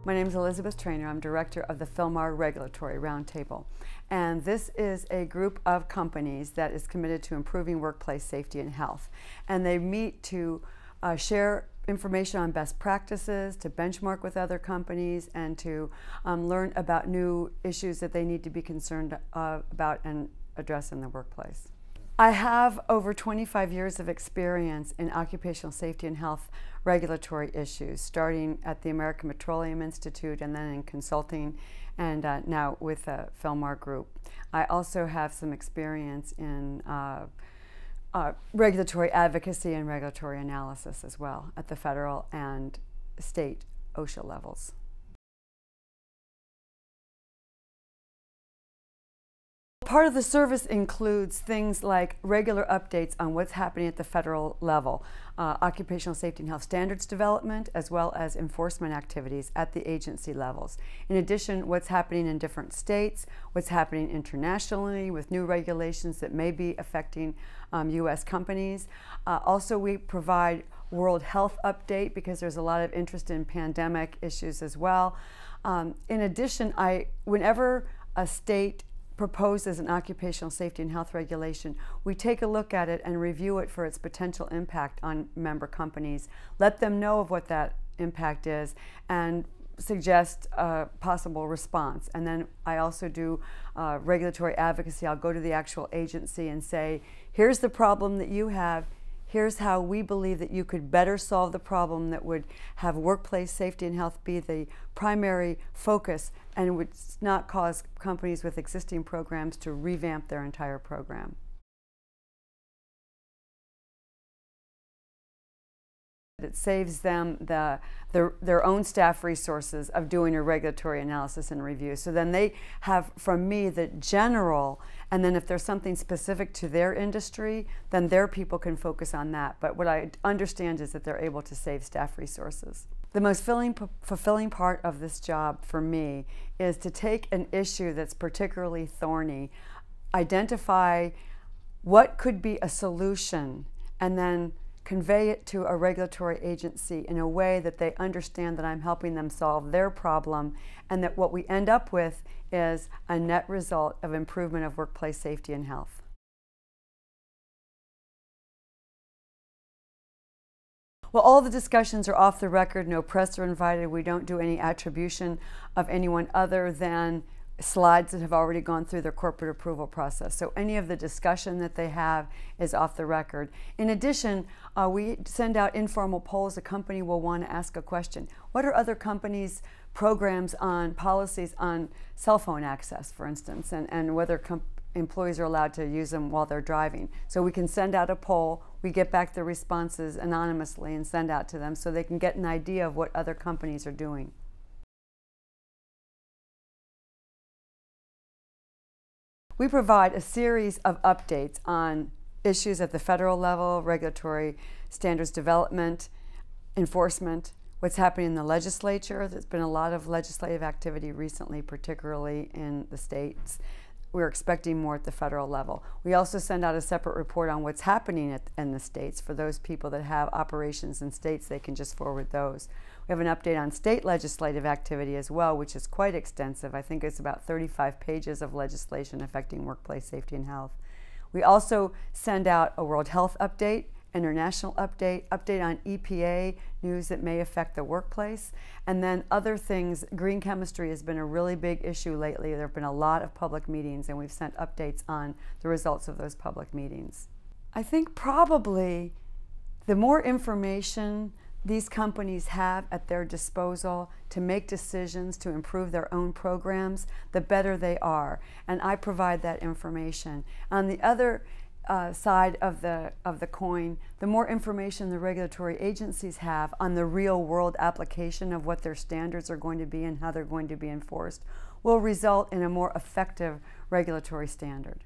My name is Elizabeth Trainer. I'm director of the Phylmar Regulatory Roundtable. And this is a group of companies that is committed to improving workplace safety and health. And they meet to share information on best practices, to benchmark with other companies, and to learn about new issues that they need to be concerned about and address in the workplace. I have over 25 years of experience in occupational safety and health regulatory issues, starting at the American Petroleum Institute and then in consulting, and now with the Phylmar Group. I also have some experience in regulatory advocacy and regulatory analysis as well at the federal and state OHS levels. Part of the service includes things like regular updates on what's happening at the federal level, occupational safety and health standards development, as well as enforcement activities at the agency levels. In addition, what's happening in different states, what's happening internationally with new regulations that may be affecting U.S. companies. Also, we provide World Health Update because there's a lot of interest in pandemic issues as well. In addition, whenever a state proposes an occupational safety and health regulation, we take a look at it and review it for its potential impact on member companies, let them know of what that impact is, and suggest a possible response. And then I also do regulatory advocacy. I'll go to the actual agency and say, here's the problem that you have. Here's how we believe that you could better solve the problem that would have workplace safety and health be the primary focus and would not cause companies with existing programs to revamp their entire program. It saves them their own staff resources of doing a regulatory analysis and review. So then they have from me the general, and then if there's something specific to their industry, then their people can focus on that. But what I understand is that they're able to save staff resources. The most fulfilling part of this job for me is to take an issue that's particularly thorny, identify what could be a solution, and then convey it to a regulatory agency in a way that they understand that I'm helping them solve their problem, and that what we end up with is a net result of improvement of workplace safety and health. Well, all the discussions are off the record, no press are invited. We don't do any attribution of anyone other than slides that have already gone through their corporate approval process. So any of the discussion that they have is off the record. In addition, we send out informal polls. A company will want to ask a question. What are other companies' programs on policies on cell phone access, for instance, and whether employees are allowed to use them while they're driving? So we can send out a poll. We get back the responses anonymously and send out to them so they can get an idea of what other companies are doing. We provide a series of updates on issues at the federal level, regulatory standards development, enforcement, what's happening in the legislature. There's been a lot of legislative activity recently, particularly in the states. We're expecting more at the federal level. We also send out a separate report on what's happening in the states. For those people that have operations in states, they can just forward those. We have an update on state legislative activity as well, which is quite extensive. I think it's about 35 pages of legislation affecting workplace safety and health. We also send out a World Health Update, international update on EPA news that may affect the workplace, and then other things. Green chemistry has been a really big issue lately. There have been a lot of public meetings, and we've sent updates on the results of those public meetings. I think probably the more information these companies have at their disposal to make decisions to improve their own programs, the better they are. And I provide that information. On the other side of the coin, the more information the regulatory agencies have on the real world application of what their standards are going to be and how they're going to be enforced will result in a more effective regulatory standard.